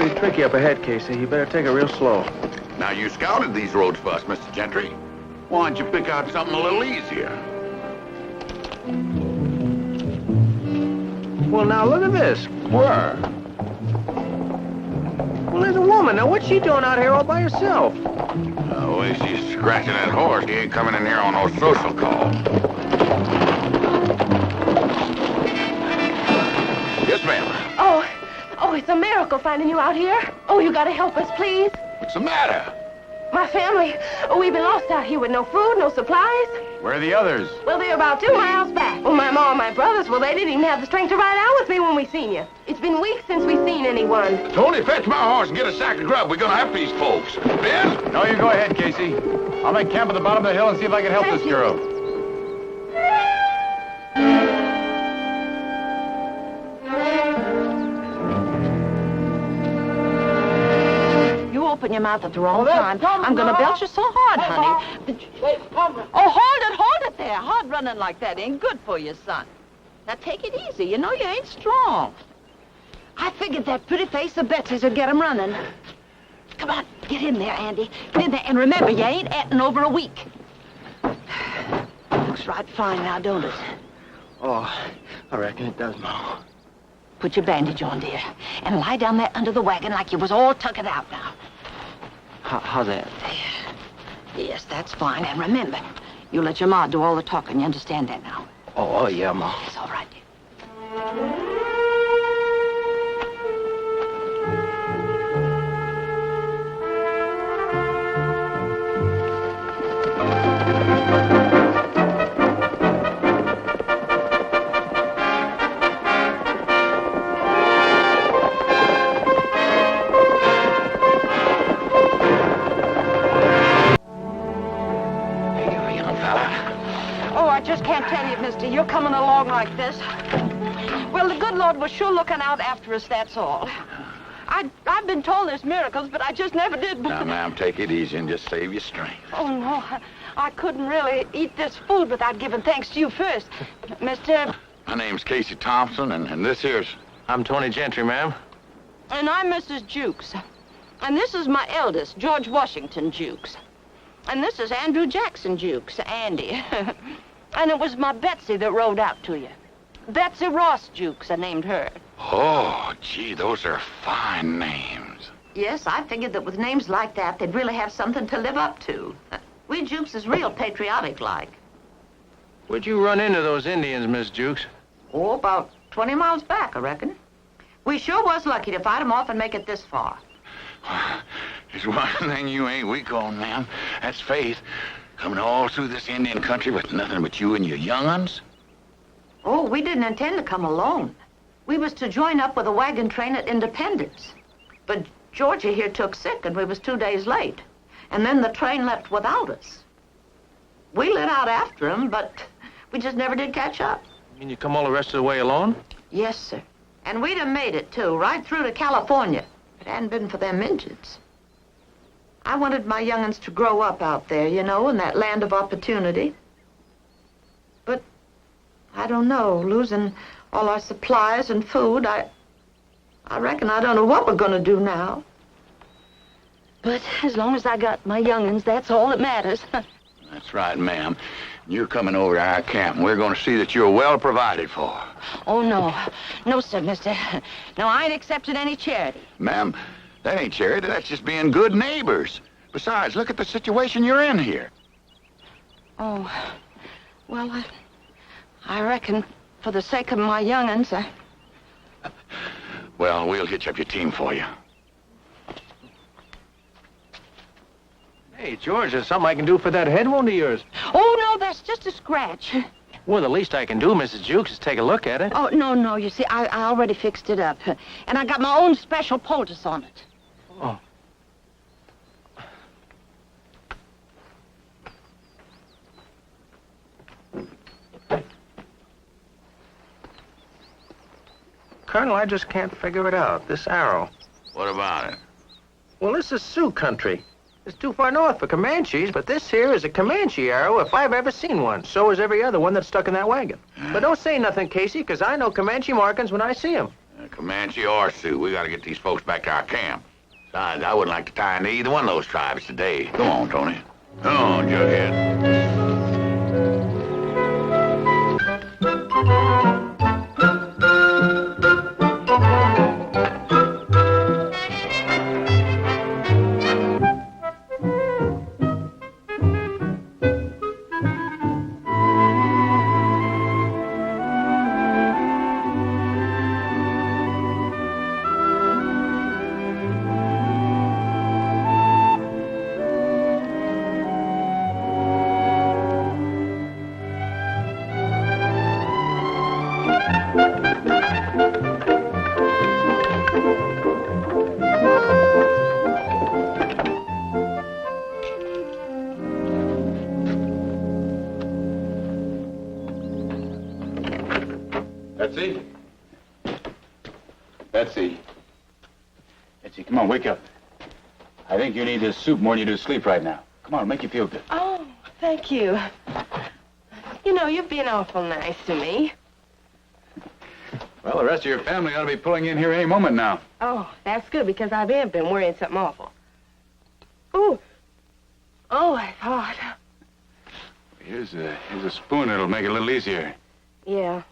pretty tricky up ahead, Casey. You better take it real slow. Now, you scouted these roads for us, Mr. Gentry. Why don't you pick out something a little easier? Well, now, look at this. Where? Well, there's a woman. Now, what's she doing out here all by herself? The way she's scratching that horse, he ain't coming in here on no social call. Yes, ma'am. Oh, it's a miracle finding you out here. Oh, you gotta help us, please. What's the matter? My family. Oh, we've been lost out here with no food, no supplies. Where are the others? Well, they're about 2 miles back. Oh, my mom and my brothers, well, they didn't even have the strength to ride out with me when we seen you. It's been weeks since we've seen anyone. Tony, fetch my horse and get a sack of grub. We're gonna have these folks. Ben? No, you go ahead, Casey. I'll make camp at the bottom of the hill and see if I can help Thank this you. girl. Open your mouth at the wrong time. I'm gonna belch you so hard, honey. Oh, hold it there. Hard running like that ain't good for you, son. Now take it easy. You know you ain't strong. I figured that pretty face of Betsy's would get him running. Come on, get in there, Andy. Get in there, and remember, you ain't eating over a week. Looks right fine now, don't it? Oh, I reckon it does, Ma. Put your bandage on, dear, and lie down there under the wagon like you was all tuckered out now. How's that? Yes, that's fine. And remember, you let your ma do all the talking. You understand that now? Oh, yeah, Ma. It's all right, dear. You're coming along like this. Well, the good Lord was sure looking out after us, that's all. I've been told there's miracles, but I just never did. Now, ma'am, take it easy and just save your strength. Oh, no, I couldn't really eat this food without giving thanks to you first. Mr. My name's Casey Thompson, and this here's... I'm Tony Gentry, ma'am. And I'm Mrs. Jukes. And this is my eldest, George Washington Jukes. And this is Andrew Jackson Jukes, Andy. And it was my Betsy that rode out to you. Betsy Ross Jukes, I named her. Oh, gee, those are fine names. Yes, I figured that with names like that, they'd really have something to live up to. We Jukes is real patriotic-like. Where'd you run into those Indians, Miss Jukes? Oh, about 20 miles back, I reckon. We sure was lucky to fight 'em off and make it this far. There's one thing you ain't weak on, ma'am. That's faith. Coming all through this Indian country with nothing but you and your young uns? Oh, we didn't intend to come alone. We was to join up with a wagon train at Independence. But Georgia here took sick and we was 2 days late. And then the train left without us. We lit out after him, but we just never did catch up. You mean you come all the rest of the way alone? Yes, sir. And we'd have made it, too, right through to California. If it hadn't been for them Injuns. I wanted my young'uns to grow up out there, you know, in that land of opportunity. But, I don't know, losing all our supplies and food, I reckon I don't know what we're gonna do now. But as long as I got my young'uns, that's all that matters. That's right, ma'am. You're coming over to our camp, and we're going to see that you're well provided for. Oh, no. No, sir, mister. No, I ain't accepted any charity. Ma'am, that ain't charity. That's just being good neighbors. Besides, look at the situation you're in here. Oh, well, I reckon for the sake of my young'uns, Well, we'll hitch up your team for you. Hey, George, there's something I can do for that head wound of yours. Oh, no, that's just a scratch. Well, the least I can do, Mrs. Jukes, is take a look at it. Oh, no, you see, I already fixed it up. And I got my own special poultice on it. Oh. Colonel, I just can't figure it out. This arrow. What about it? Well, this is Sioux country. It's too far north for Comanches, but this here is a Comanche arrow if I've ever seen one. So is every other one that's stuck in that wagon. But don't say nothing, Casey, because I know Comanche markings when I see them. Comanche or Sioux, we gotta get these folks back to our camp. Besides, I wouldn't like to tie into either one of those tribes today. Come on, Tony. Come on, Jughead. Betsy? Betsy? Betsy, come on, wake up. I think you need this soup more than you do sleep right now. Come on, it'll make you feel good. Oh, thank you. You know, you've been awful nice to me. Well, the rest of your family ought to be pulling in here any moment now. Oh, that's good, because I have been worrying something awful. Ooh. Oh, I thought. Here's a spoon that'll make it a little easier. Yeah.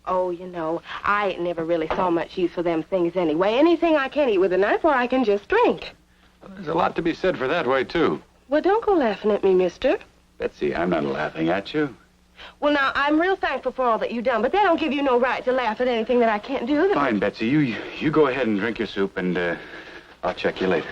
Oh, you know, I ain't never really saw much use for them things anyway. Anything I can eat with a knife or I can just drink. Well, there's a lot to be said for that way, too. Well, don't go laughing at me, mister. Betsy, I'm not laughing at you. Well, now, I'm real thankful for all that you've done, but that don't give you no right to laugh at anything that I can't do. Fine, Betsy. You go ahead and drink your soup, and I'll check you later.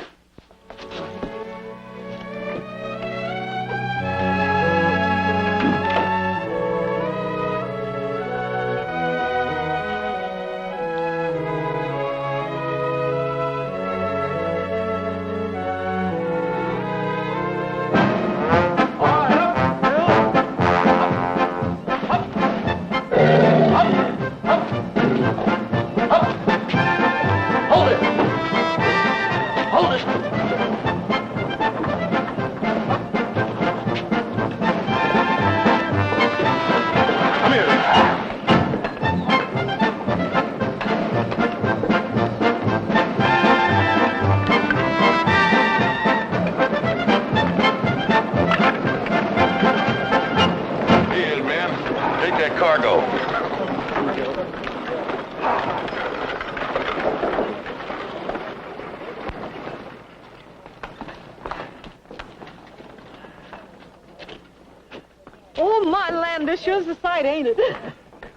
Oh, my land, this sure's a sight, ain't it?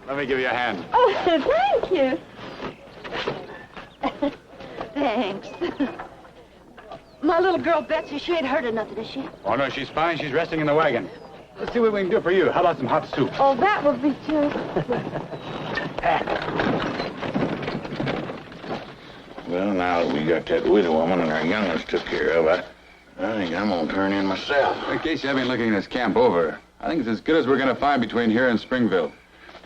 Let me give you a hand. Oh, thank you. Thanks. My little girl, Betsy, she ain't hurt of nothing, is she? Oh, no, she's fine. She's resting in the wagon. Let's see what we can do for you. How about some hot soup? Oh, that would be too. Well, now that we got that widow woman and our young'uns took care of, I think I'm gonna turn in myself. In case you haven't been looking this camp over, I think it's as good as we're gonna find between here and Springville.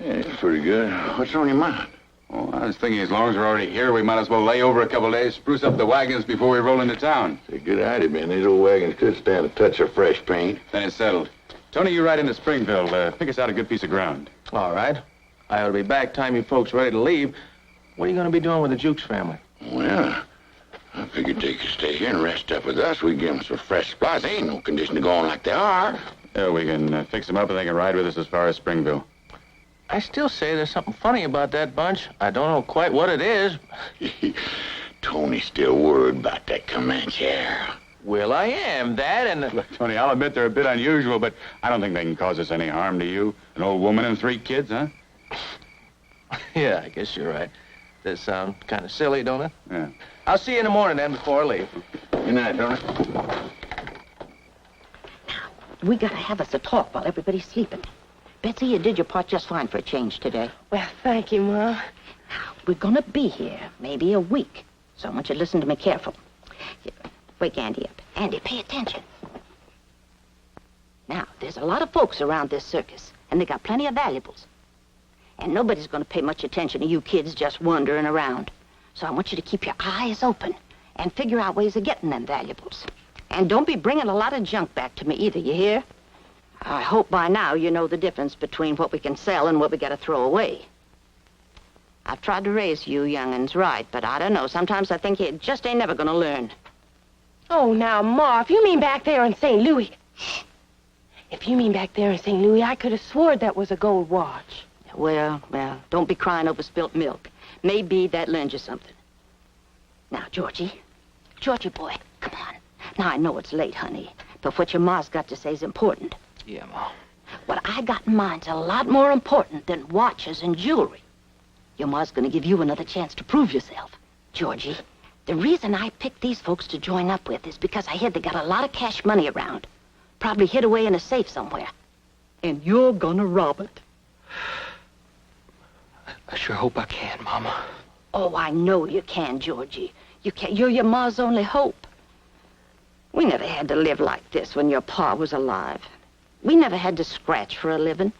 Yeah, it's pretty good. What's on your mind? Oh, I was thinking as long as we're already here, we might as well lay over a couple of days, spruce up the wagons before we roll into town. It's a good idea, man. These old wagons could stand a touch of fresh paint. Then it's settled. Tony, you ride into Springville. Pick us out a good piece of ground. All right. I ought to be back time you folks ready to leave. What are you going to be doing with the Jukes family? Well, I figured they could stay here and rest up with us. We give them some fresh supplies. They ain't no condition to go on like they are. Yeah, we can fix them up and they can ride with us as far as Springville. I still say there's something funny about that bunch. I don't know quite what it is. Tony's still worried about that Comanche arrow. Well, I am, that, and... Look, Tony, I'll admit they're a bit unusual, but I don't think they can cause us any harm to you. An old woman and 3 kids, huh? Yeah, I guess you're right. Does sound kind of silly, don't it? Yeah. I'll see you in the morning, then, before I leave. Good night, Tony. We gotta have us a talk while everybody's sleeping. Betsy, you did your part just fine for a change today. Well, thank you, Ma. We're gonna be here maybe a week, so I want you to listen to me careful. Here, wake Andy up. Andy, pay attention. Now, there's a lot of folks around this circus, and they got plenty of valuables. And nobody's gonna pay much attention to you kids just wandering around. So I want you to keep your eyes open and figure out ways of getting them valuables. And don't be bringing a lot of junk back to me either, you hear? I hope by now you know the difference between what we can sell and what we gotta throw away. I've tried to raise you young'uns right, but I don't know. Sometimes I think you just ain't never gonna learn. Oh, now, Ma, if you mean back there in St. Louis... Shh. If you mean back there in St. Louis, I could have swore that was a gold watch. Well, don't be crying over spilt milk. Maybe that learns you something. Now, Georgie boy, come on. Now, I know it's late, honey, but what your ma's got to say is important. Yeah, Ma. What I got in mind's a lot more important than watches and jewelry. Your ma's gonna give you another chance to prove yourself. Georgie, the reason I picked these folks to join up with is because I heard they got a lot of cash money around. Probably hid away in a safe somewhere. And you're gonna rob it. I sure hope I can, Mama. Oh, I know you can, Georgie. You can. You're your ma's only hope. We never had to live like this when your pa was alive. We never had to scratch for a living.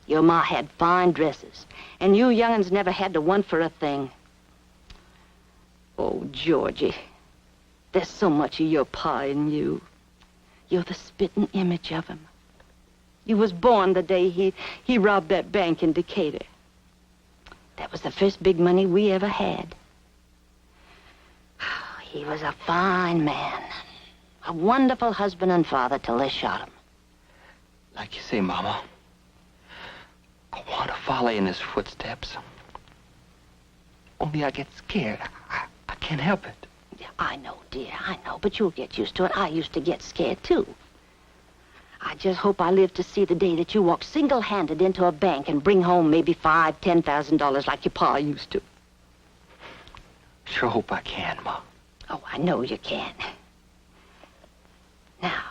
Your ma had fine dresses, and you young'uns never had to want for a thing. Oh, Georgie, there's so much of your pa in you. You're the spitting image of him. You was born the day he robbed that bank in Decatur. That was the first big money we ever had. He was a fine man. A wonderful husband and father till they shot him. Like you say, Mama, I want to follow in his footsteps. Only I get scared. I can't help it. Yeah, I know, dear, I know, but you'll get used to it. I used to get scared, too. I just hope I live to see the day that you walk single-handed into a bank and bring home maybe $5,000, $10,000 like your pa used to. Sure hope I can, Ma. Oh, I know you can. Now,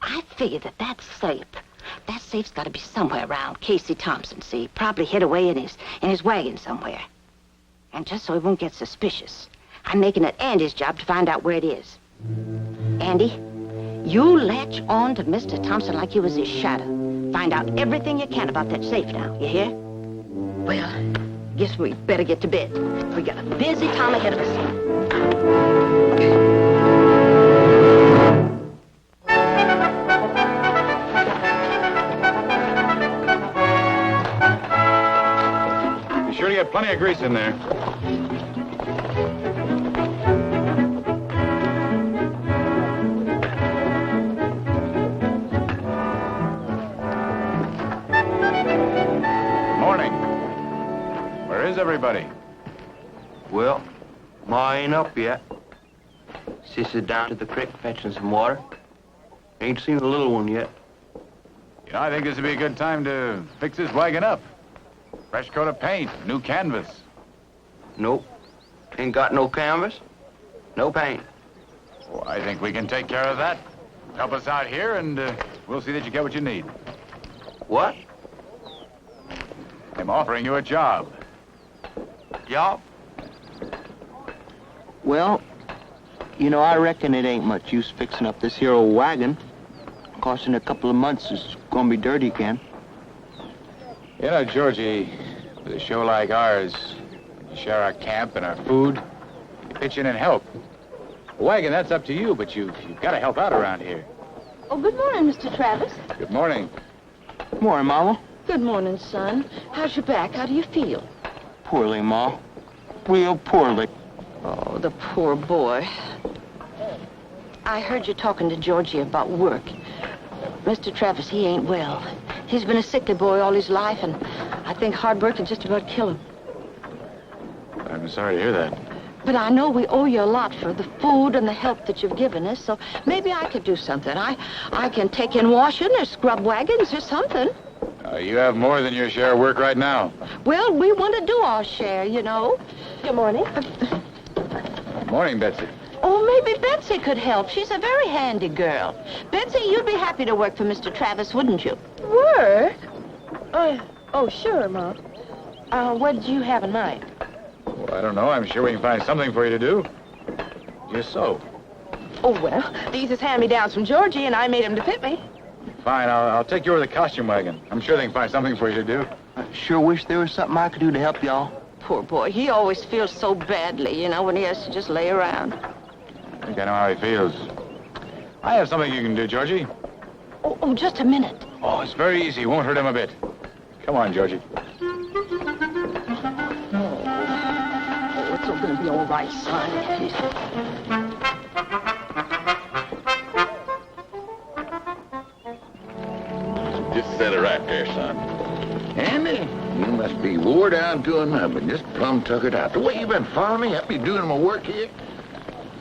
I figure that safe's got to be somewhere around Casey Thompson, see? Probably hid away in his wagon somewhere. And just so he won't get suspicious, I'm making it Andy's job to find out where it is. Andy, you latch on to Mr. Thompson like you was his shadow. Find out everything you can about that safe now, you hear? Well, guess we better get to bed. We got a busy time ahead of us. Be sure to get plenty of grease in there. Where's everybody? Well, Ma ain't up yet. Sis is down to the creek fetching some water. Ain't seen the little one yet. You know, I think this would be a good time to fix this wagon up. Fresh coat of paint, new canvas. Nope. Ain't got no canvas, no paint. Well, I think we can take care of that. Help us out here, and we'll see that you get what you need. What? I'm offering you a job. Job? Well, you know, I reckon it ain't much use fixing up this here old wagon. Course, in a couple of months, it's gonna be dirty again. You know, Georgie, with a show like ours, you share our camp and our food, you pitch in and help. The wagon, that's up to you, but you've got to help out around here. Oh, good morning, Mr. Travis. Good morning. Morning, Mama. Good morning, son. How's your back? How do you feel? Poorly, Ma. Real poorly. Oh, the poor boy. I heard you talking to Georgie about work. Mr. Travis, he ain't well. He's been a sickly boy all his life, and I think hard work can just about kill him. I'm sorry to hear that. But I know we owe you a lot for the food and the help that you've given us, so maybe I could do something. I can take in washing or scrub wagons or something. You have more than your share of work right now. Well, we want to do our share, you know. Good morning. Morning, Betsy. Oh, maybe Betsy could help. She's a very handy girl. Betsy, you'd be happy to work for Mr. Travis, wouldn't you? Work? Oh, sure, Mom. What did you have in mind? Well, I don't know. I'm sure we can find something for you to do. Just so. Oh, well, these is hand-me-downs from Georgie, and I made them to fit me. Fine, I'll take you over to the costume wagon. I'm sure they can find something for you to do. I sure wish there was something I could do to help y'all. Poor boy, he always feels so badly, you know, when he has to just lay around. I think I know how he feels. I have something you can do, Georgie. Oh, just a minute. Oh, it's very easy. Won't hurt him a bit. Come on, Georgie. Oh, it's all going to be all right, son. Just set it right there, son. Andy, you must be wore down to a nub and just plumb tuckered out. The way you've been following me, help me doing my work here.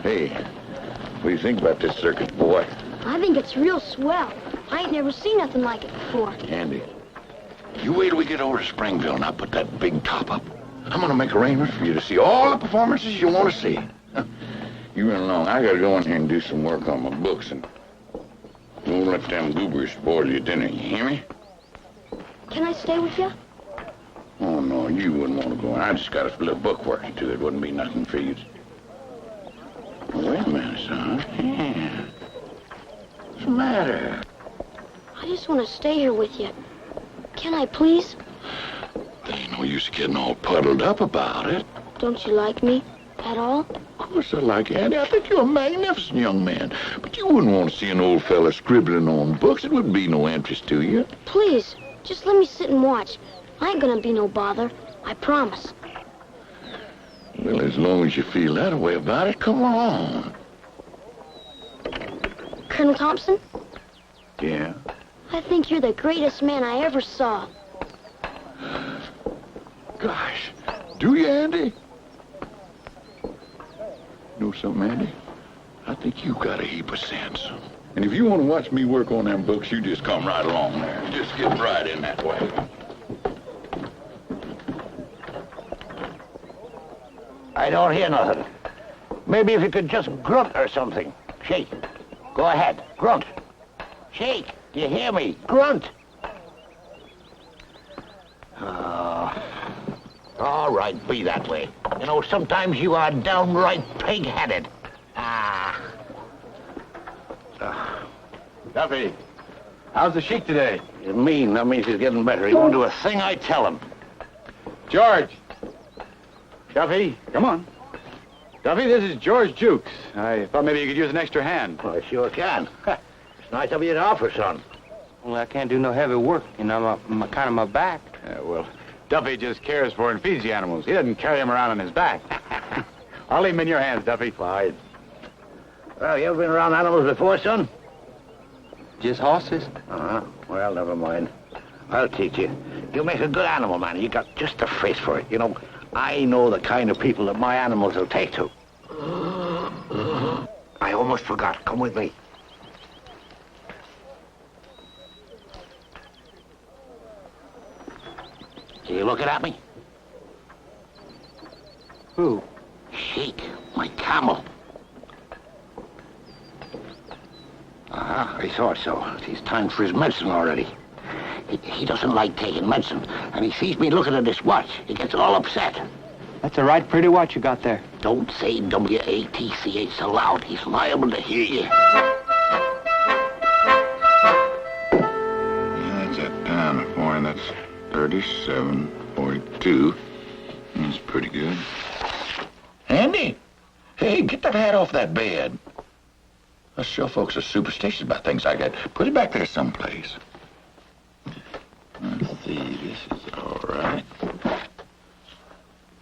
Hey, what do you think about this circus, boy? I think it's real swell. I ain't never seen nothing like it before. Andy, you wait till we get over to Springville and I'll put that big top up. I'm gonna make arrangements for you to see all the performances you want to see. You run along. I gotta go in here and do some work on my books and don't let them goobers spoil your dinner. You hear me? Can I stay with you? Oh, no, you wouldn't want to go in. I just got a little book work to do. It wouldn't be nothing for you. Wait a minute, son. Yeah. What's the matter? I just want to stay here with you. Can I, please? There ain't no use getting all puddled up about it. Don't you like me at all? Of course I like you, Andy. I think you're a magnificent young man. But you wouldn't want to see an old fella scribbling on books. It wouldn't be no interest to you. Please, just let me sit and watch. I ain't gonna be no bother. I promise. Well, as long as you feel that way about it, come on. Colonel Thompson, Yeah? I think you're the greatest man I ever saw. Gosh, do you, Andy? Know something, Andy? I think you got a heap of sense. And if you want to watch me work on them books, you just come right along there. Just get right in that way. I don't hear nothing. Maybe if you could just grunt or something. Shake. Go ahead. Grunt. Shake. Do you hear me? Grunt. All right, be that way. You know, sometimes you are downright pig-headed. Duffy, how's the sheik today? Mean. That means he's getting better. He won't do a thing I tell him. George! Duffy, come on. Duffy, this is George Jukes. I thought maybe you could use an extra hand. Well, I sure can. It's nice of you to offer, son. Well, I can't do no heavy work, you know, my back. Well, Duffy just cares for and feeds the animals. He doesn't carry them around on his back. I'll leave them in your hands, Duffy. Fine. Well, you ever been around animals before, son? Just horses? Uh-huh. Well, never mind. I'll teach you. You make a good animal man. You got just a face for it. You know, I know the kind of people that my animals will take to. I almost forgot. Come with me. Are you looking at me? Who? Sheik, my camel. I thought so. It's time for his medicine already. He doesn't like taking medicine, and he sees me looking at his watch. He gets all upset. That's a right pretty watch you got there. Don't say W-A-T-C-H so loud. He's liable to hear you. That's that down for you. That's 37.42. That's pretty good. Andy, hey, get that hat off that bed. Us show folks are superstitious about things like that. Put it back there someplace. Let's see, this is all right.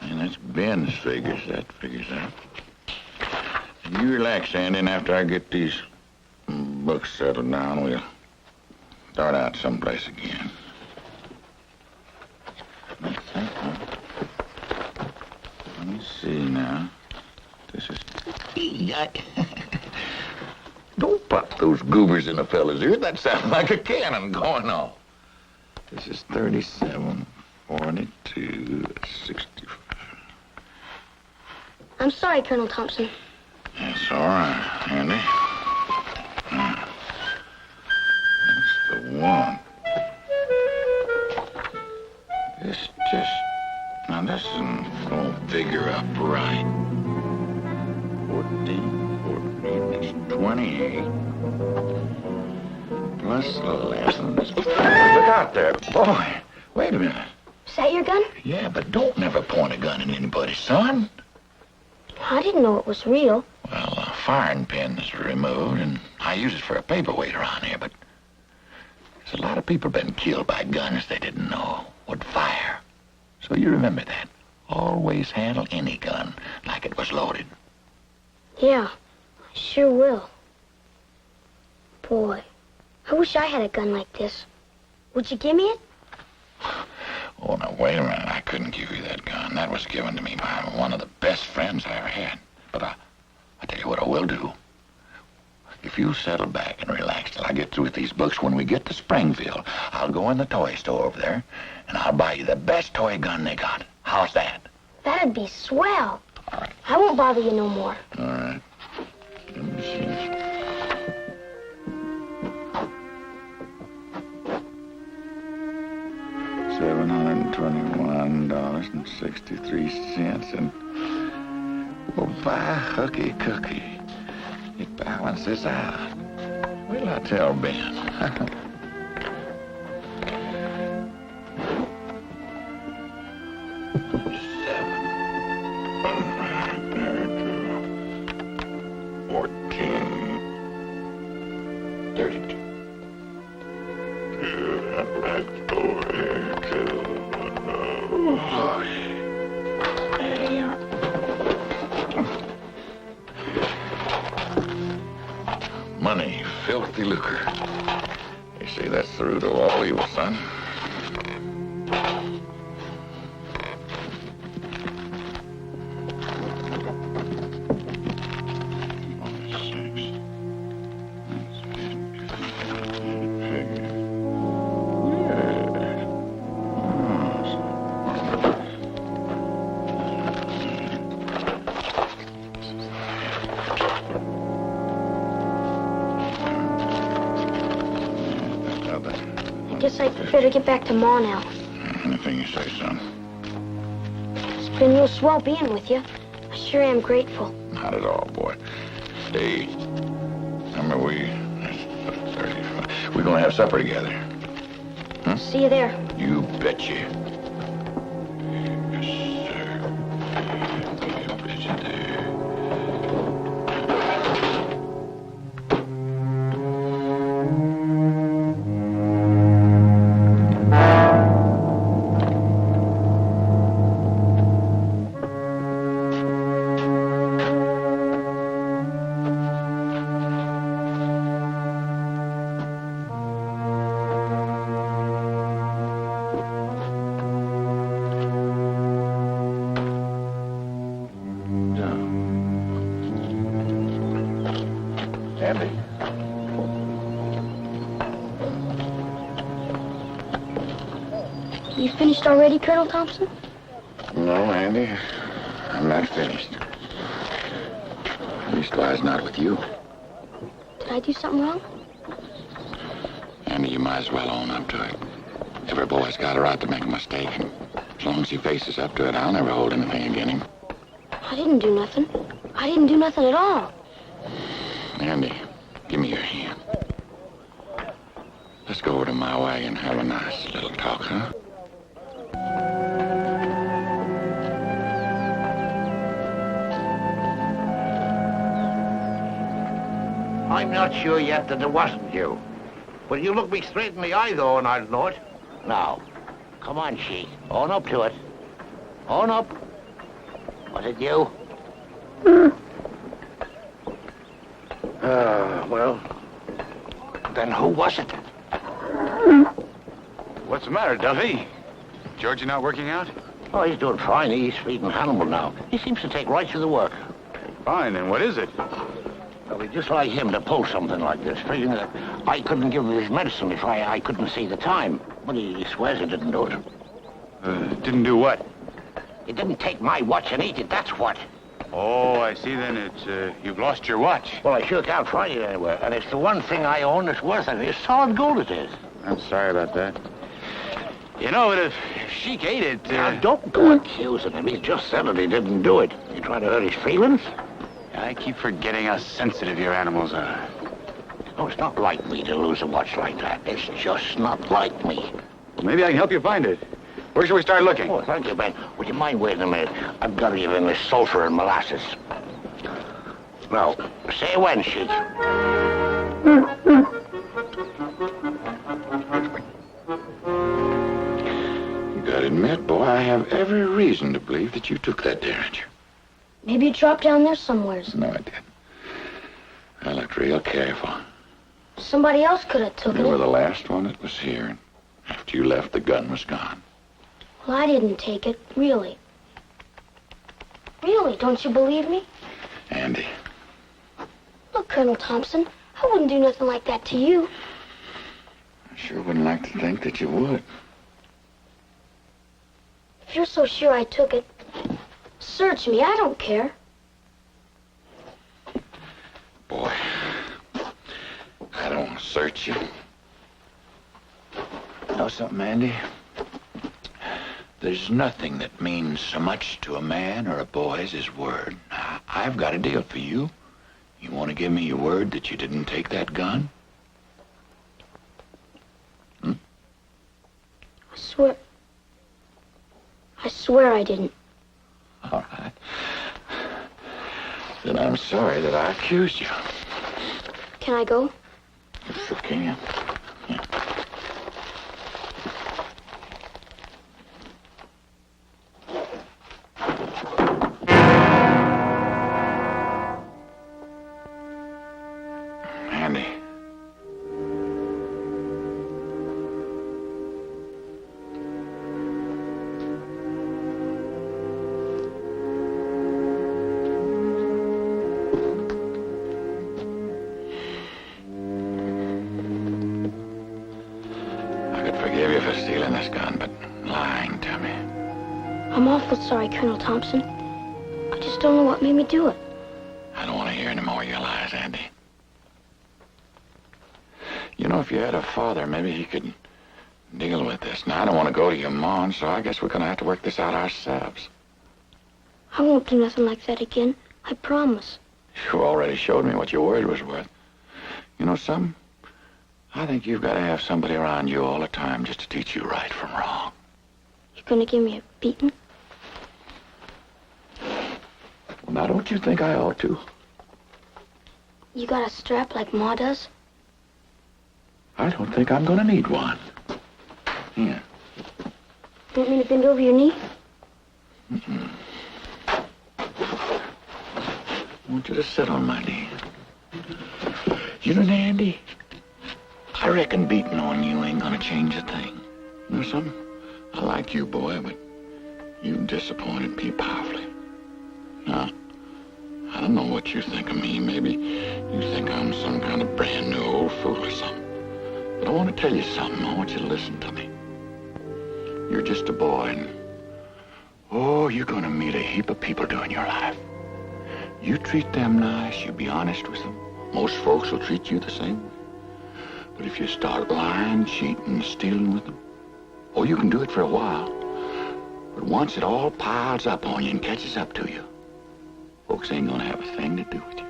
And that's Ben's figures. That figures out. You relax, Andy, and after I get these books settled down, we'll start out someplace again. That's that one. Let me see now. This is... Don't pop those goobers in a fella's ear. That sounds like a cannon going off. This is 37, 42, 65. I'm sorry, Colonel Thompson. That's all right, Andy. That's the one. This just... Now, this don't figure up right. 14, it's 28. Plus 11. Look out there, boy. Wait a minute. Is that your gun? Yeah, but don't never point a gun at anybody, son. I didn't know it was real. Well, firing pins are removed, and I use it for a paperweight around here, but there's a lot of people been killed by guns they didn't know would fire. So you remember that. Always handle any gun like it was loaded. Yeah, I sure will. Boy, I wish I had a gun like this. Would you give me it? Oh, now, wait a minute. I couldn't give you that gun. That was given to me by one of the best friends I ever had. But I tell you what I will do. If you settle back and relax till I get through with these books, when we get to Springfield, I'll go in the toy store over there, and I'll buy you the best toy gun they got. How's that? That'd be swell. All right. I won't bother you no more. All right. Let me see. $721.63, and well, by hooky cookie, it balances out. What'll I tell Ben? Money, filthy lucre. They say that's the root of all evil, son. I guess I'd better get back to Ma now. Anything you say, son. It's been real swell being with you. I sure am grateful. Not at all, boy. Hey, remember we're gonna have supper together. Huh? See you there. You betcha. Yes, sir. You betcha there. Andy. You finished already, Colonel Thompson? No, Andy. I'm not finished. Leastwise, not with you. Did I do something wrong? Andy, you might as well own up to it. Every boy's got a right to make a mistake, and as long as he faces up to it, I'll never hold anything against him. I didn't do nothing. I didn't do nothing at all. Andy, give me your hand. Let's go over to my wagon and have a nice little talk, huh? I'm not sure yet that it wasn't you. But you look me straight in the eye, though, and I'll know it. Now, come on, She. Own up to it. Own up. Was it you? Well, then who was it? What's the matter, Duffy? Georgie not working out? Oh, he's doing fine. He's feeding Hannibal now. He seems to take right to the work. Fine, and what is it? Well, it's just like him to pull something like this, figuring that I couldn't give him his medicine if I couldn't see the time. But he swears he didn't do it. Didn't do what? He didn't take my watch and eat it, that's what. Oh, I see then. It's, you've lost your watch. Well, I sure can't find it anywhere. And it's the one thing I own that's worth it. It's solid gold it is. I'm sorry about that. You know, if Sheik ate it... Now, don't go accusing him. He just said that he didn't do it. You trying to hurt his feelings? I keep forgetting how sensitive your animals are. Oh, it's not like me to lose a watch like that. It's just not like me. Well, maybe I can help you find it. Where should we start looking? Oh, thank you, Ben. Would you mind waiting a minute? I've got to give him this sulfur and molasses. No, say when, she. You gotta admit, boy, I have every reason to believe that you took that derringer. Maybe you dropped down there somewheres. No, I didn't. I looked real careful. Somebody else could have took You were it. the last one that was here, and after you left, the gun was gone. Well, I didn't take it, really. Really, don't you believe me? Andy, Look, Colonel Thompson, I wouldn't do nothing like that to you. I sure wouldn't like to think that you would. If you're so sure I took it, search me. I don't care. Boy, I don't want to search you. You know something, Andy? There's nothing that means so much to a man or a boy as his word. Now, I've got a deal for you. You want to give me your word that you didn't take that gun? I swear. I swear I didn't. All right. Then I'm sorry that I accused you. Can I go? You sure can. Yeah. Andy. I could forgive you for stealing this gun, but lying to me. I'm awful sorry, Colonel Thompson. I just don't know what made me do it. I don't want to hear any more of your lies, Andy. You know, if you had a father, maybe he could deal with this. Now, I don't want to go to your mom, so I guess we're going to have to work this out ourselves. I won't do nothing like that again. I promise. You already showed me what your word was worth. You know something? I think you've got to have somebody around you all the time just to teach you right from wrong. You're gonna give me a beating? Well, now, don't you think I ought to? You got a strap like Ma does? I don't think I'm going to need one. Here. Want me to bend over your knee? Mm-mm. I want you to sit on my knee. You know, Andy, I reckon beating on you ain't gonna change a thing. You know something? I like you, boy, but you disappointed me powerfully. Now, I don't know what you think of me. Maybe you think I'm some kind of brand new old fool or something. But I want to tell you something. I want you to listen to me. You're just a boy, and oh, you're gonna meet a heap of people during your life. You treat them nice, you be honest with them. Most folks will treat you the same way. But if you start lying, cheating, stealing with them, oh, you can do it for a while. But once it all piles up on you and catches up to you, folks ain't gonna have a thing to do with you.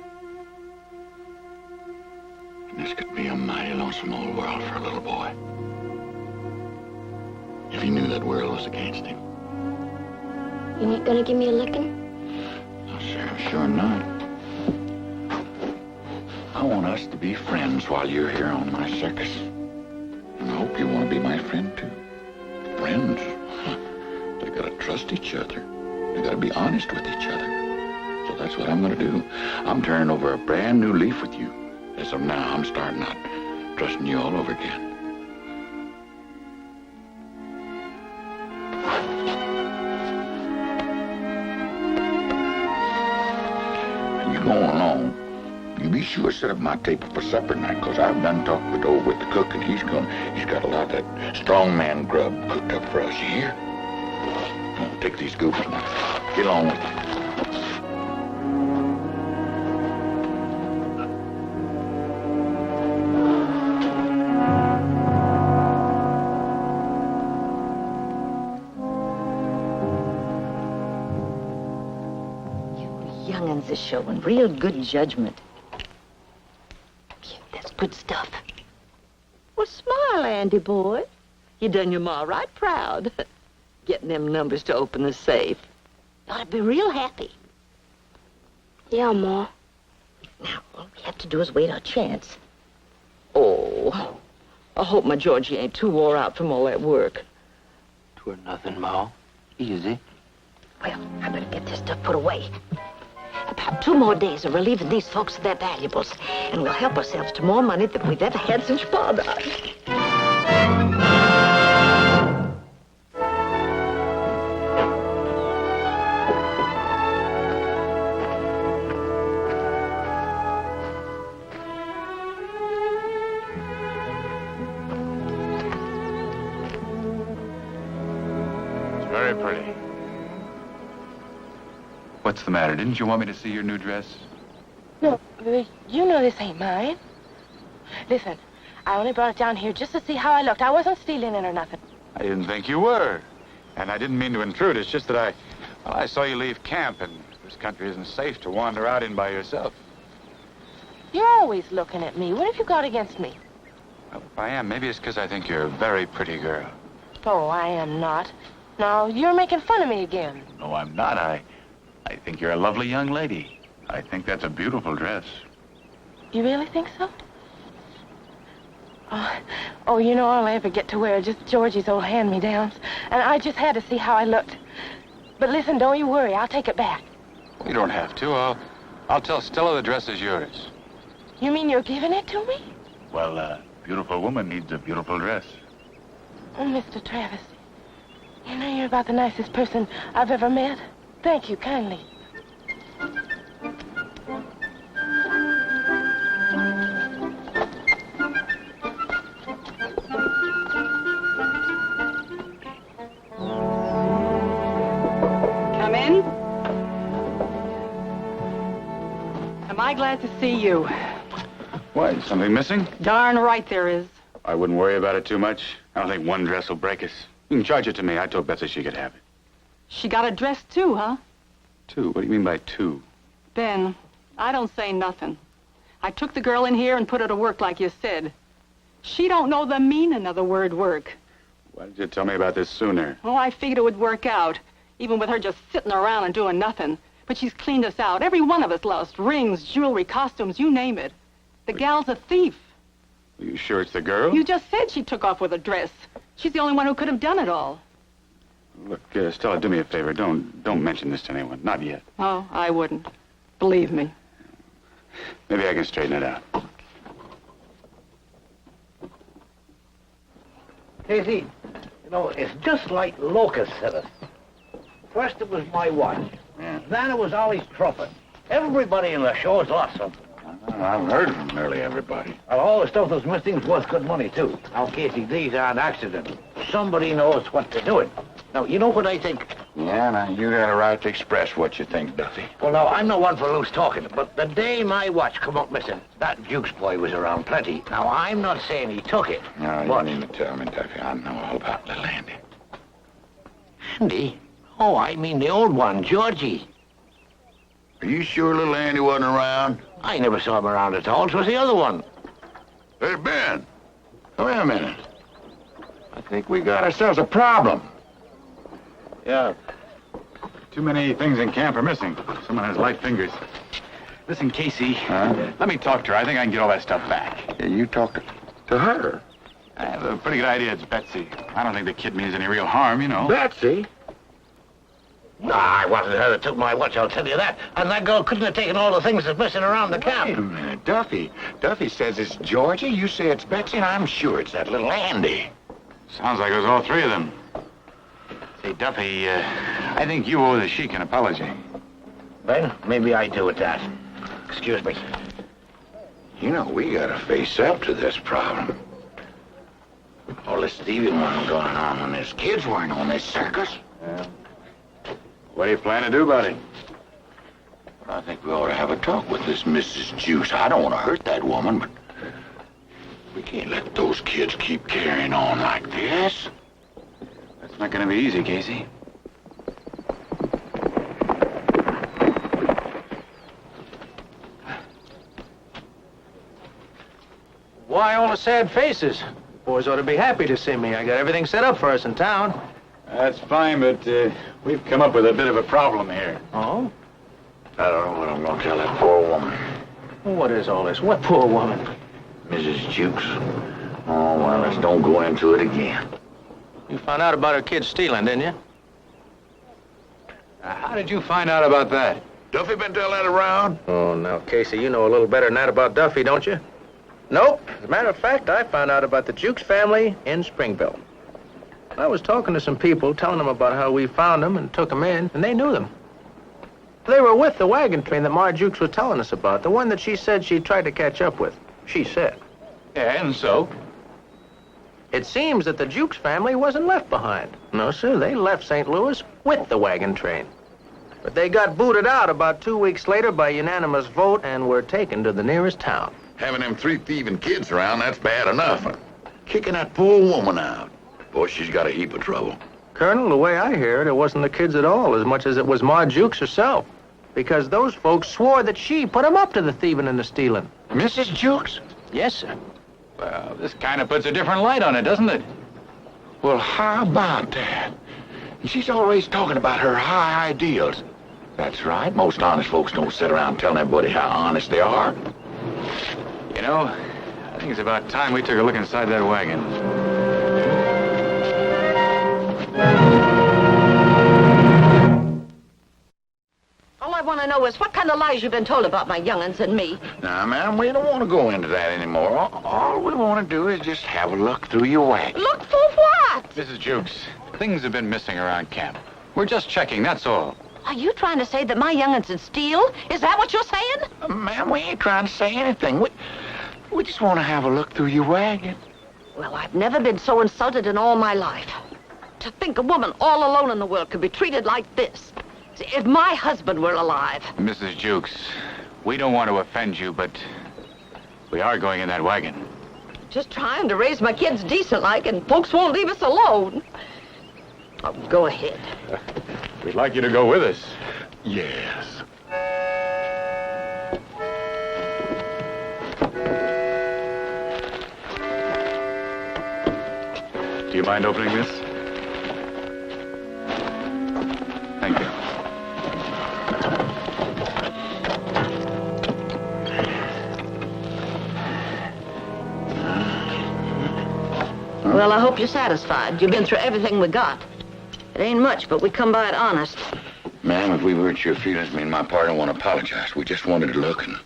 And this could be a mighty lonesome old world for a little boy. If he knew that world was against him. You ain't gonna give me a licking? No, sure not. I want us to be friends while you're here on my circus. And I hope you want to be my friend, too. Friends? They gotta trust each other. They gotta be honest with each other. So that's what I'm gonna do. I'm turning over a brand new leaf with you. As of now, I'm starting out trusting you all over again. And you going along. You be sure to set up my table for supper tonight, because I've done talked with the cook, and he's got a lot of that strong man grub cooked up for us, you hear? Come on, take these goobers now. Get along with you. You young'uns are showing real good judgment. That's good stuff. Well, smile, Andy boy. You done your ma right proud. Getting them numbers to open the safe. You ought to be real happy. Yeah, Ma. Now, all we have to do is wait our chance. Oh, I hope my Georgie ain't too wore out from all that work. 'Twere nothing, Ma. Easy. Well, I better get this stuff put away. About 2 more days of relieving these folks of their valuables, and we'll help ourselves to more money than we've ever had since Pa died. Very pretty. What's the matter? Didn't you want me to see your new dress? No, you know this ain't mine. Listen, I only brought it down here just to see how I looked. I wasn't stealing it or nothing. I didn't think you were. And I didn't mean to intrude. It's just that I saw you leave camp, and this country isn't safe to wander out in by yourself. You're always looking at me. What have you got against me? Well, if I am, maybe it's because I think you're a very pretty girl. Oh, I am not. Now, you're making fun of me again. No, I'm not. I think you're a lovely young lady. I think that's a beautiful dress. You really think so? Oh, you know, all I ever get to wear are just Georgie's old hand-me-downs. And I just had to see how I looked. But listen, don't you worry. I'll take it back. You don't have to. I'll tell Stella the dress is yours. You mean you're giving it to me? Well, a beautiful woman needs a beautiful dress. Oh, Mr. Travis, you know you're about the nicest person I've ever met. Thank you kindly. Come in. Am I glad to see you? What, is something missing? Darn right there is. I wouldn't worry about it too much. I don't think one dress will break us. You can charge it to me. I told Betsy she could have it. She got a dress too, huh? 2? What do you mean by 2? Ben, I don't say nothing. I took the girl in here and put her to work like you said. She don't know the meaning of the word work. Why did you tell me about this sooner? Oh, I figured it would work out, even with her just sitting around and doing nothing. But she's cleaned us out. Every one of us lost rings, jewelry, costumes, you name it. The gal's a thief. Are you sure it's the girl? You just said she took off with a dress. She's the only one who could have done it all. Look, Stella, do me a favor. Don't mention this to anyone. Not yet. Oh, I wouldn't. Believe me. Maybe I can straighten it out. Casey, you know, it's just like Locust said it. First it was my watch. Yeah. Then it was Ollie's trumpet. Everybody in the show's lost something. I've heard from nearly everybody. And all the stuff that's missing is worth good money, too. Now, Casey, these aren't accidents. Somebody knows what they're doing. Now, you know what I think? Yeah, now you got a right to express what you think, Duffy. Well, now, I'm no one for loose talking, but the day my watch come up missing, that Jukes boy was around plenty. Now, I'm not saying he took it. No, but... you need to tell me, Duffy. I know all about little Andy. Andy? Oh, I mean the old one, Georgie. Are you sure little Andy wasn't around? I never saw him around at all. It was the other one. Hey, Ben. Come here a minute. I think we got ourselves a problem. Yeah. Too many things in camp are missing. Someone has light fingers. Listen, Casey. Huh? Let me talk to her. I think I can get all that stuff back. Yeah, you talk to her. I have a pretty good idea it's Betsy. I don't think the kid means any real harm, you know. Betsy? No, I wasn't her that took my watch, I'll tell you that. And that girl couldn't have taken all the things that's missing around the camp. Wait a minute, Duffy. Duffy says it's Georgie. You say it's Betsy, and I'm sure it's that little Andy. Sounds like it was all 3 of them. Say, Duffy, I think you owe the Sheik an apology. Ben, maybe I do with that. Excuse me. You know, we gotta face up to this problem. All this thieving wasn't going on when these kids weren't on this circus. Yeah. What do you plan to do about it? I think we ought to have a talk with this Mrs. Jukes. I don't want to hurt that woman, but we can't let those kids keep carrying on like this. That's not going to be easy, Casey. Why all the sad faces? Boys ought to be happy to see me. I got everything set up for us in town. That's fine, but we've come up with a bit of a problem here. Oh? I don't know what I'm going to tell that poor woman. What is all this? What poor woman? Mrs. Jukes. Oh, well, let's don't go into it again. You found out about her kid stealing, didn't you? How did you find out about that? Duffy been telling that around? Oh, now, Casey, you know a little better than that about Duffy, don't you? Nope. As a matter of fact, I found out about the Jukes family in Springville. I was talking to some people, telling them about how we found them and took them in, and they knew them. They were with the wagon train that Ma Jukes was telling us about, the one that she said she tried to catch up with. She said. Yeah, and so? It seems that the Jukes family wasn't left behind. No, sir, they left St. Louis with the wagon train. But they got booted out about 2 weeks later by unanimous vote and were taken to the nearest town. Having them 3 thieving kids around, that's bad enough. Kicking that poor woman out. Boy, she's got a heap of trouble. Colonel, the way I hear it, it wasn't the kids at all as much as it was Ma Jukes herself. Because those folks swore that she put them up to the thieving and the stealing. Mrs. Jukes? Yes, sir. Well, this kind of puts a different light on it, doesn't it? Well, how about that? She's always talking about her high ideals. That's right. Most honest folks don't sit around telling everybody how honest they are. You know, I think it's about time we took a look inside that wagon. All I want to know is what kind of lies you've been told about my young'uns and me. Now, ma'am, we don't want to go into that anymore. All we want to do is just have a look through your wagon. Look for what? Mrs. Jukes, things have been missing around camp. We're just checking, that's all. Are you trying to say that my young'uns did steal? Is that what you're saying? Ma'am, we ain't trying to say anything. We just want to have a look through your wagon. Well, I've never been so insulted in all my life. To think a woman all alone in the world could be treated like this. If my husband were alive. Mrs. Jukes, we don't want to offend you, but we are going in that wagon. Just trying to raise my kids decent-like, and folks won't leave us alone. Oh, go ahead. We'd like you to go with us. Yes. Do you mind opening this? Thank you. Well, I hope you're satisfied. You've been through everything we got. It ain't much, but we come by it honest. Ma'am, if we hurt your feelings, me and my partner want to apologize. We just wanted to look, and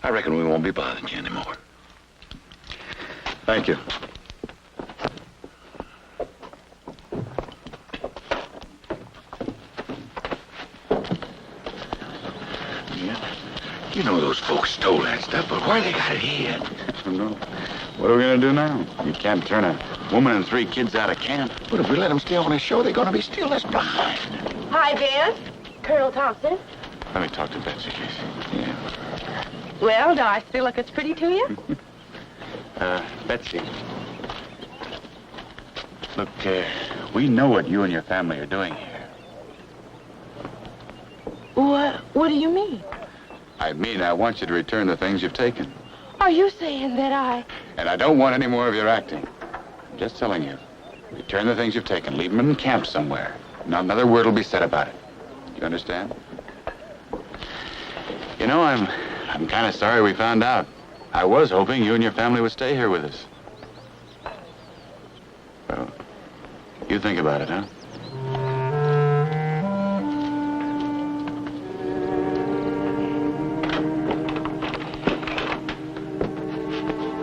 I reckon we won't be bothering you anymore. Thank you. Yeah. You know those folks stole that stuff, but why they got it hid? I don't know. What are we going to do now? You can't turn a woman and 3 kids out of camp. But if we let them stay on this show, they're going to be still less blind. Hi, Ben. Colonel Thompson. Let me talk to Betsy, Casey. Yeah. Well, do I still look as pretty to you? Betsy. Look, we know what you and your family are doing here. What do you mean? I mean, I want you to return the things you've taken. Are you saying that I... And I don't want any more of your acting. I'm just telling you. Return the things you've taken. Leave them in camp somewhere. Not another word will be said about it. You understand? You know, I'm kind of sorry we found out. I was hoping you and your family would stay here with us. Well, you think about it, huh?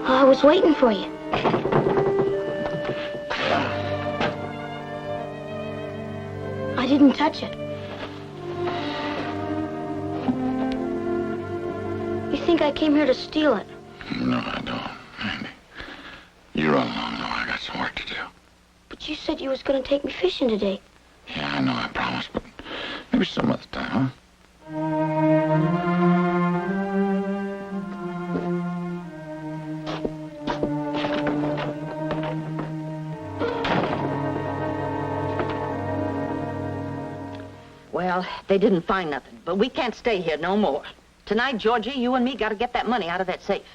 I was waiting for you. I didn't touch it. You think I came here to steal it? No, I don't, Andy. You run along, though. I got some work to do. But you said you was going to take me fishing today. Yeah, I know, I promised, but maybe some other time, huh? Well, they didn't find nothing, but we can't stay here no more. Tonight, Georgie, you and me got to get that money out of that safe.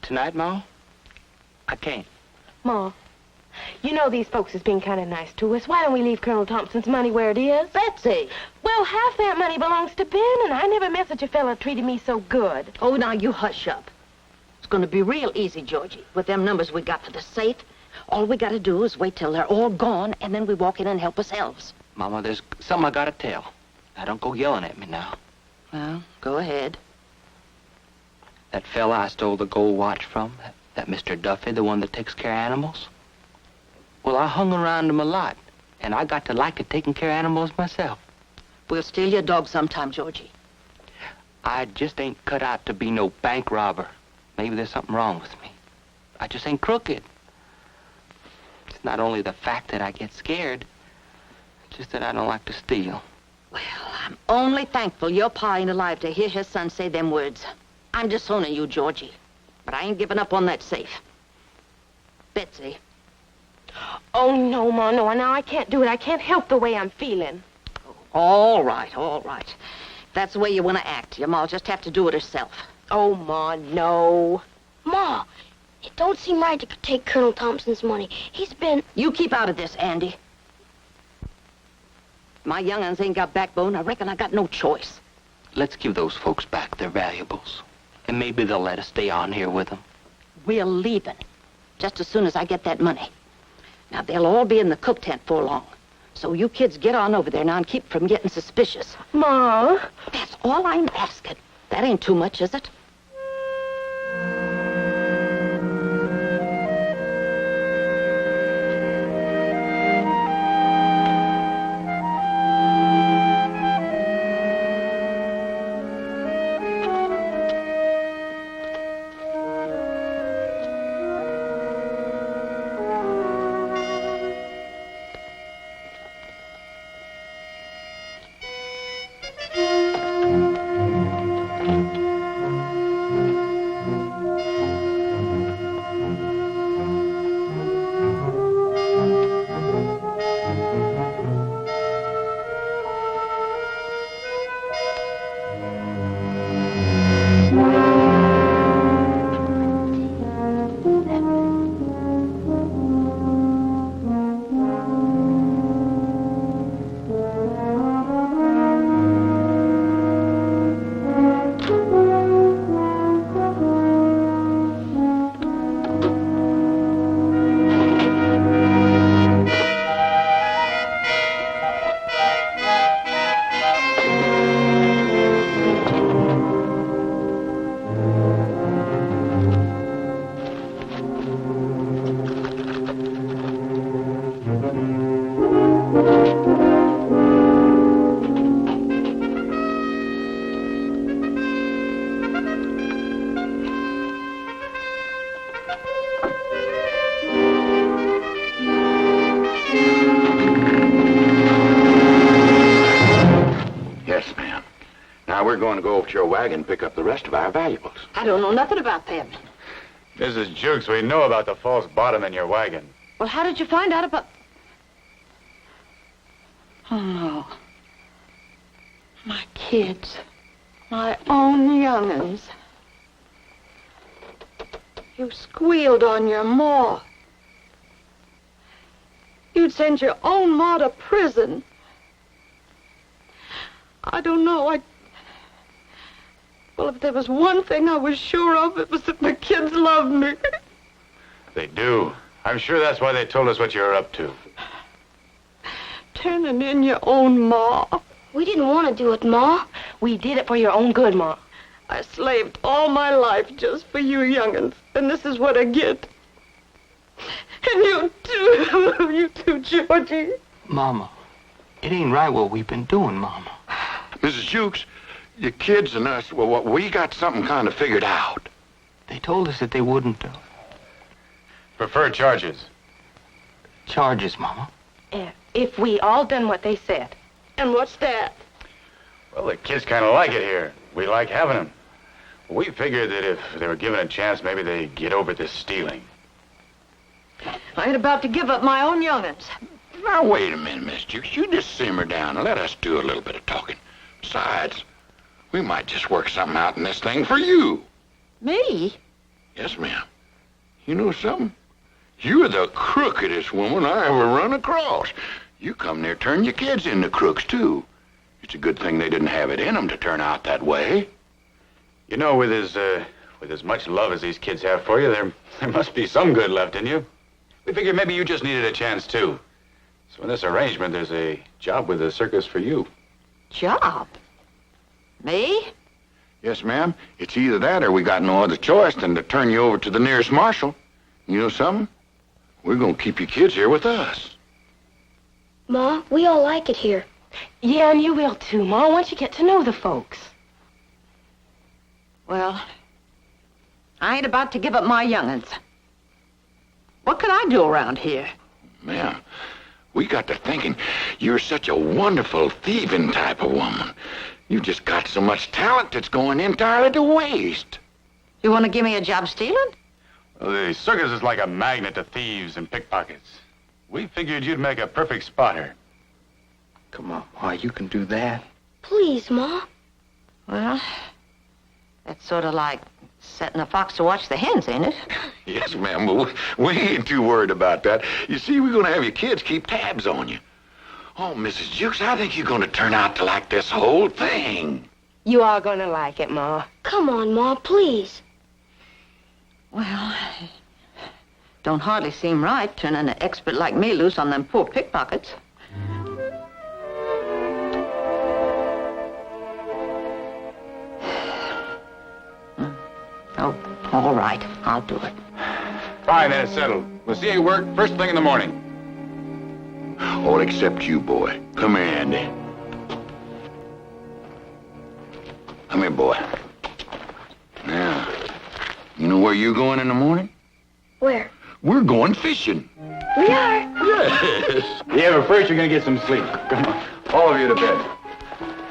Tonight, Ma? I can't. Ma, You know these folks has been kind of nice to us. Why don't we leave Colonel Thompson's money where it is? Betsy! Well, half that money belongs to Ben, and I never met such a fella treated me so good. Oh, now you hush up. It's going to be real easy, Georgie. With them numbers we got for the safe, all we got to do is wait till they're all gone, and then we walk in and help ourselves. Mama, there's something I gotta tell. Now, don't go yelling at me now. Well, go ahead. That fella I stole the gold watch from, that Mr. Duffy, the one that takes care of animals, well, I hung around him a lot, and I got to liking taking care of animals myself. We'll steal your dog sometime, Georgie. I just ain't cut out to be no bank robber. Maybe there's something wrong with me. I just ain't crooked. It's not only the fact that I get scared, it's just that I don't like to steal. Well, I'm only thankful your pa ain't alive to hear his son say them words. I'm disowning you, Georgie, but I ain't giving up on that safe. Betsy. Oh, no, Ma, no. Now, I can't do it. I can't help the way I'm feeling. All right, all right. If that's the way you want to act, your ma'll just have to do it herself. Oh, Ma, no. Ma, it don't seem right to take Colonel Thompson's money. He's been... You keep out of this, Andy. My young'uns ain't got backbone. I reckon I got no choice. Let's give those folks back their valuables, and maybe they'll let us stay on here with them. We're leaving just as soon as I get that money. Now, they'll all be in the cook tent for long. So you kids get on over there now and keep from getting suspicious. Ma. That's all I'm asking. That ain't too much, is it? We're going to go over to your wagon and pick up the rest of our valuables. I don't know nothing about them. Mrs. Jukes, we know about the false bottom in your wagon. Well, how did you find out about... Oh, no. My kids. My own young'uns. You squealed on your ma. You'd send your own ma to prison. I don't know, Well, if there was one thing I was sure of, it was that the kids loved me. They do. I'm sure that's why they told us what you're up to. Turning in your own ma. We didn't want to do it, Ma. We did it for your own good, Ma. I slaved all my life just for you young'uns, and this is what I get. And you too, you too, Georgie. Mama, it ain't right what we've been doing, Mama. Mrs. Jukes, your kids and us, well, we got something kind of figured out. They told us that they wouldn't Prefer charges. charge us, Mama. If we all done what they said. And what's that? Well, the kids kind of like it here. We like having them. We figured that if they were given a chance, maybe they'd get over this stealing. I ain't about to give up my own young'uns. Now, wait a minute, Miss Jukes. You just simmer down and let us do a little bit of talking. Besides, we might just work something out in this thing for you. Me? Yes, ma'am. You know something? You're the crookedest woman I ever run across. You come near turn your kids into crooks, too. It's a good thing they didn't have it in them to turn out that way. You know, with as much love as these kids have for you, there must be some good left in you. We figured maybe you just needed a chance, too. So in this arrangement, there's a job with the circus for you. Job? Me? Yes, ma'am. It's either that or we got no other choice than to turn you over to the nearest marshal. You know something? We're gonna keep your kids here with us. Ma, we all like it here. Yeah, and you will too, Ma, once you get to know the folks. Well, I ain't about to give up my young'uns. What can I do around here? Ma'am, we got to thinking you're such a wonderful thieving type of woman. You just got so much talent that's going entirely to waste. You want to give me a job stealing? Well, the circus is like a magnet to thieves and pickpockets. We figured you'd make a perfect spotter. Come on, Ma, you can do that. Please, Ma. Well, that's sort of like setting a fox to watch the hens, ain't it? Yes, ma'am, but we ain't too worried about that. You see, we're gonna have your kids keep tabs on you. Oh, Mrs. Jukes, I think you're gonna turn out to like this whole thing. You are gonna like it, Ma. Come on, Ma, please. Well, don't hardly seem right turning an expert like me loose on them poor pickpockets. Oh, all right. I'll do it. Fine, then it's settled. We'll see you work first thing in the morning. All except you, boy. Come here, Andy. Come here, boy. Now, you know where you're going in the morning? Where? We're going fishing. We are. Yes. Yeah, but first you're gonna get some sleep. Come on, all of you to bed.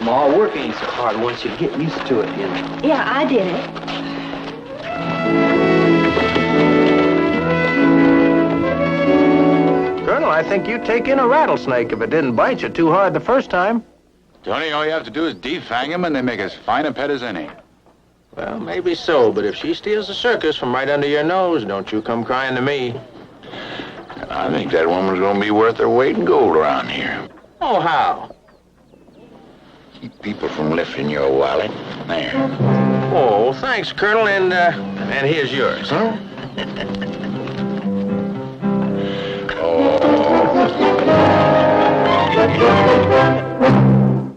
Ma, work ain't so hard once you get used to it, you know. Yeah, I did it. Colonel, I think you'd take in a rattlesnake if it didn't bite you too hard the first time. Tony, all you have to do is defang him and they make as fine a pet as any. Well, maybe so, but if she steals the circus from right under your nose, don't you come crying to me. I think that woman's gonna be worth her weight in gold around here. Oh, how? Keep people from lifting your wallet. There. Oh, thanks, Colonel, and here's yours. Huh? Oh.